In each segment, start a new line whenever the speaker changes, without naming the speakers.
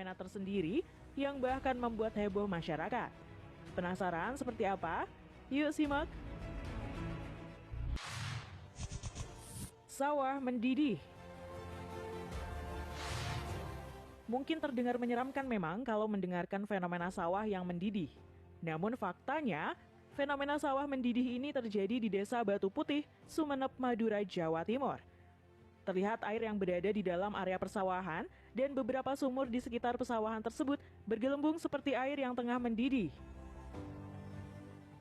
fenomena tersendiri yang bahkan membuat heboh masyarakat. Penasaran seperti apa? Yuk simak. Sawah mendidih. Mungkin terdengar menyeramkan memang kalau mendengarkan fenomena sawah yang mendidih. Namun faktanya, fenomena sawah mendidih ini terjadi di Desa Batu Putih, Sumeneb, Madura, Jawa Timur. Terlihat air yang berada di dalam area persawahan dan beberapa sumur di sekitar persawahan tersebut bergelembung seperti air yang tengah mendidih.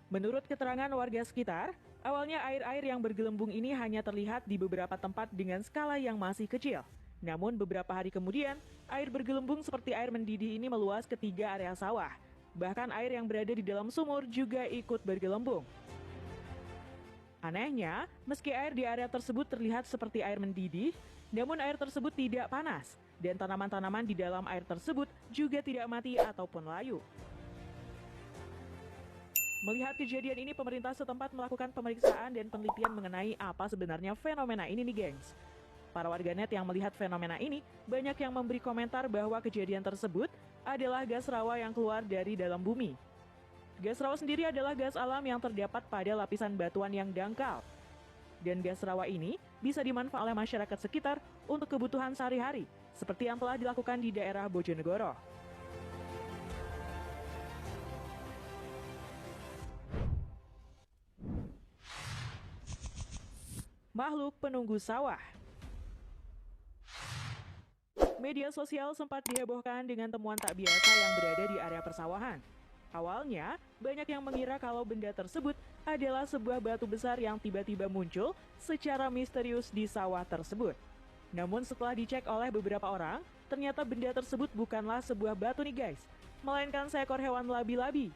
Menurut keterangan warga sekitar, awalnya air-air yang bergelembung ini hanya terlihat di beberapa tempat dengan skala yang masih kecil. Namun beberapa hari kemudian, air bergelembung seperti air mendidih ini meluas ke 3 area sawah. Bahkan air yang berada di dalam sumur juga ikut bergelembung. Anehnya, meski air di area tersebut terlihat seperti air mendidih, namun air tersebut tidak panas, dan tanaman-tanaman di dalam air tersebut juga tidak mati ataupun layu. Melihat kejadian ini, pemerintah setempat melakukan pemeriksaan dan penelitian mengenai apa sebenarnya fenomena ini nih, gengs. Para warganet yang melihat fenomena ini, banyak yang memberi komentar bahwa kejadian tersebut adalah gas rawa yang keluar dari dalam bumi. Gas rawa sendiri adalah gas alam yang terdapat pada lapisan batuan yang dangkal. Dan gas rawa ini bisa dimanfaatkan oleh masyarakat sekitar untuk kebutuhan sehari-hari, seperti yang telah dilakukan di daerah Bojonegoro. Makhluk penunggu sawah. Media sosial sempat dihebohkan dengan temuan tak biasa yang berada di area persawahan. Awalnya, banyak yang mengira kalau benda tersebut adalah sebuah batu besar yang tiba-tiba muncul secara misterius di sawah tersebut. Namun setelah dicek oleh beberapa orang, ternyata benda tersebut bukanlah sebuah batu nih guys, melainkan seekor hewan labi-labi.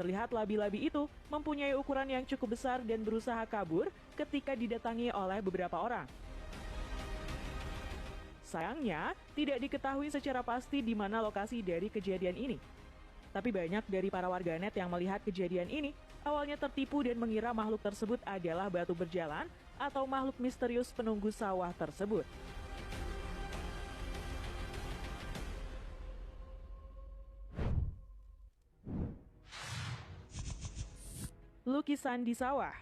Terlihat labi-labi itu mempunyai ukuran yang cukup besar dan berusaha kabur ketika didatangi oleh beberapa orang. Sayangnya, tidak diketahui secara pasti di mana lokasi dari kejadian ini. Tapi banyak dari para warganet yang melihat kejadian ini awalnya tertipu dan mengira makhluk tersebut adalah batu berjalan atau makhluk misterius penunggu sawah tersebut. Lukisan di sawah.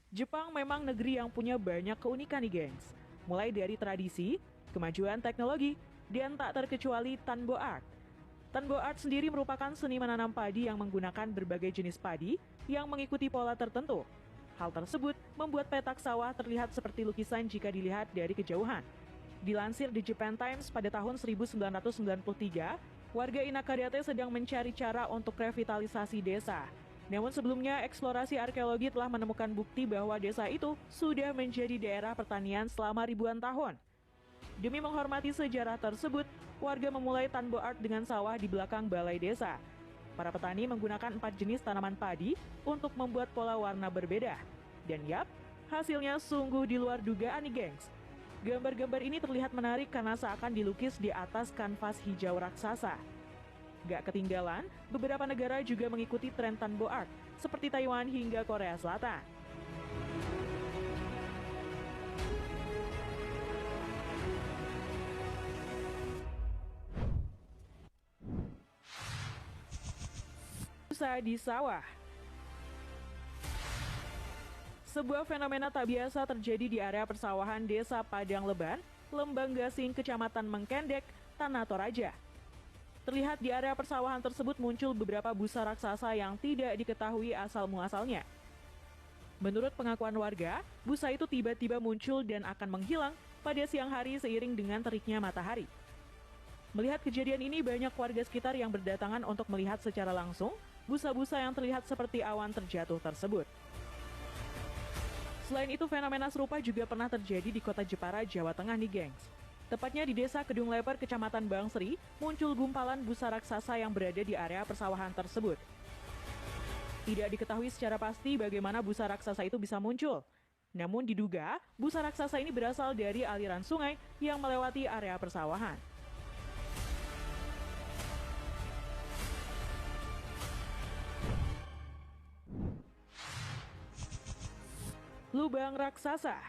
Jepang memang negeri yang punya banyak keunikan nih gengs. Mulai dari tradisi, kemajuan teknologi, dan tak terkecuali Tanbo Art. Tanbo Art sendiri merupakan seni menanam padi yang menggunakan berbagai jenis padi yang mengikuti pola tertentu. Hal tersebut membuat petak sawah terlihat seperti lukisan jika dilihat dari kejauhan. Dilansir di Japan Times pada tahun 1993, warga Inakarate sedang mencari cara untuk revitalisasi desa. Namun sebelumnya, eksplorasi arkeologi telah menemukan bukti bahwa desa itu sudah menjadi daerah pertanian selama ribuan tahun. Demi menghormati sejarah tersebut, warga memulai Tanbo Art dengan sawah di belakang balai desa. Para petani menggunakan 4 jenis tanaman padi untuk membuat pola warna berbeda. Dan yap, hasilnya sungguh di luar dugaan nih gengs. Gambar-gambar ini terlihat menarik karena seakan dilukis di atas kanvas hijau raksasa. Gak ketinggalan, beberapa negara juga mengikuti tren Tanbo Art, seperti Taiwan hingga Korea Selatan. Busa di sawah. Sebuah fenomena tak biasa terjadi di area persawahan Desa Padang Leban, Lembang Gasing, Kecamatan Mengkendek, Tanah Toraja. Terlihat di area persawahan tersebut muncul beberapa busa raksasa yang tidak diketahui asal-muasalnya. Menurut pengakuan warga, busa itu tiba-tiba muncul dan akan menghilang pada siang hari seiring dengan teriknya matahari. Melihat kejadian ini, banyak warga sekitar yang berdatangan untuk melihat secara langsung busa-busa yang terlihat seperti awan terjatuh tersebut. Selain itu, fenomena serupa juga pernah terjadi di kota Jepara, Jawa Tengah nih gengs. Tepatnya di desa Kedung Leper, Kecamatan Bangsri, muncul gumpalan busa raksasa yang berada di area persawahan tersebut. Tidak diketahui secara pasti bagaimana busa raksasa itu bisa muncul. Namun diduga, busa raksasa ini berasal dari aliran sungai yang melewati area persawahan. Lubang raksasa.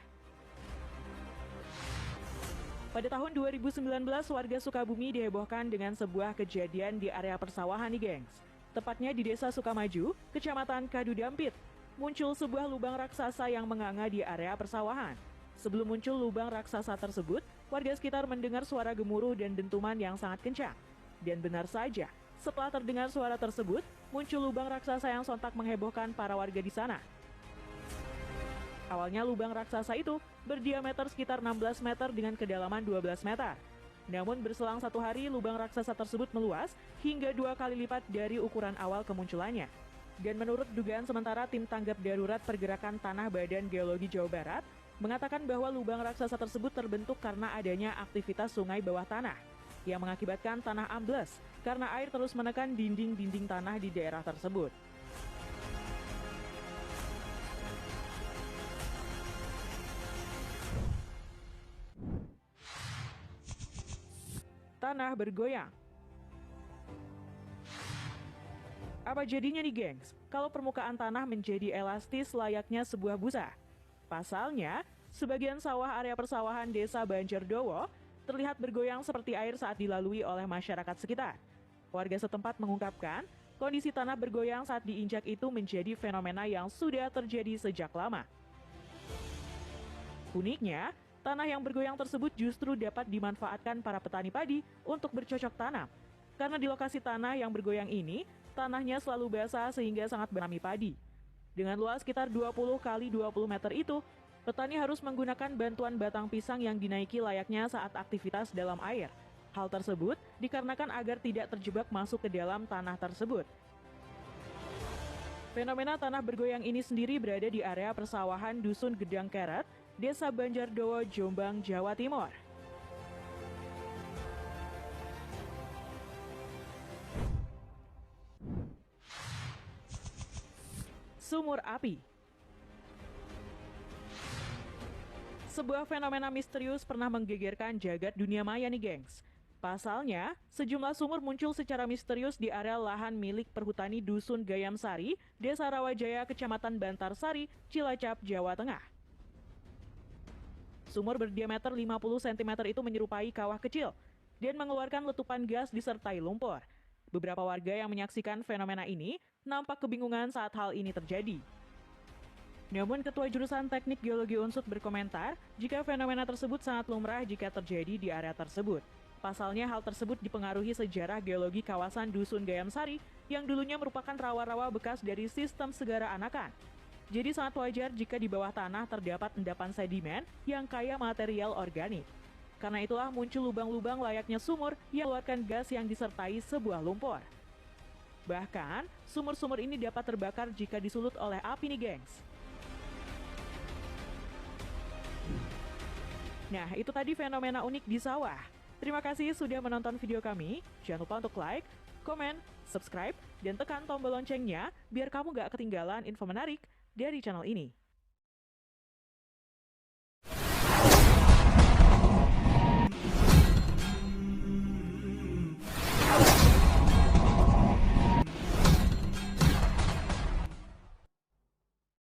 Pada tahun 2019, warga Sukabumi dihebohkan dengan sebuah kejadian di area persawahan nih, gengs. Tepatnya di Desa Sukamaju, Kecamatan Kadudampit. Muncul sebuah lubang raksasa yang menganga di area persawahan. Sebelum muncul lubang raksasa tersebut, warga sekitar mendengar suara gemuruh dan dentuman yang sangat kencang. Dan benar saja, setelah terdengar suara tersebut, muncul lubang raksasa yang sontak menghebohkan para warga di sana. Awalnya lubang raksasa itu berdiameter sekitar 16 meter dengan kedalaman 12 meter. Namun berselang 1 hari, lubang raksasa tersebut meluas hingga 2 kali lipat dari ukuran awal kemunculannya. Dan menurut dugaan sementara tim tanggap darurat pergerakan tanah Badan Geologi Jawa Barat, mengatakan bahwa lubang raksasa tersebut terbentuk karena adanya aktivitas sungai bawah tanah, yang mengakibatkan tanah ambles karena air terus menekan dinding-dinding tanah di daerah tersebut. Tanah bergoyang. Apa jadinya nih, gengs, kalau permukaan tanah menjadi elastis layaknya sebuah busa? Pasalnya, sebagian sawah area persawahan Desa Banjardowo terlihat bergoyang seperti air saat dilalui oleh masyarakat sekitar. Warga setempat mengungkapkan, kondisi tanah bergoyang saat diinjak itu menjadi fenomena yang sudah terjadi sejak lama. Uniknya, tanah yang bergoyang tersebut justru dapat dimanfaatkan para petani padi untuk bercocok tanam. Karena di lokasi tanah yang bergoyang ini, tanahnya selalu basah sehingga sangat berami padi. Dengan luas sekitar 20 kali 20 meter itu, petani harus menggunakan bantuan batang pisang yang dinaiki layaknya saat aktivitas dalam air. Hal tersebut dikarenakan agar tidak terjebak masuk ke dalam tanah tersebut. Fenomena tanah bergoyang ini sendiri berada di area persawahan Dusun Gedang Keret, Desa Banjardowo, Jombang, Jawa Timur. Sumur api. Sebuah fenomena misterius pernah menggegerkan jagat dunia maya nih, gengs. Pasalnya, sejumlah sumur muncul secara misterius di area lahan milik perhutani Dusun Gayam Sari, Desa Rawajaya, Kecamatan Bantarsari, Cilacap, Jawa Tengah. Sumur berdiameter 50 cm itu menyerupai kawah kecil dan mengeluarkan letupan gas disertai lumpur. Beberapa warga yang menyaksikan fenomena ini nampak kebingungan saat hal ini terjadi. Namun Ketua Jurusan Teknik Geologi Unsut berkomentar jika fenomena tersebut sangat lumrah jika terjadi di area tersebut. Pasalnya hal tersebut dipengaruhi sejarah geologi kawasan Dusun Gayam Sari yang dulunya merupakan rawa-rawa bekas dari sistem segara anakan. Jadi sangat wajar jika di bawah tanah terdapat endapan sedimen yang kaya material organik. Karena itulah muncul lubang-lubang layaknya sumur yang mengeluarkan gas yang disertai sebuah lumpur. Bahkan, sumur-sumur ini dapat terbakar jika disulut oleh api nih, gengs. Nah, itu tadi fenomena unik di sawah. Terima kasih sudah menonton video kami. Jangan lupa untuk like, komen, subscribe, dan tekan tombol loncengnya biar kamu gak ketinggalan info menarik dari channel ini.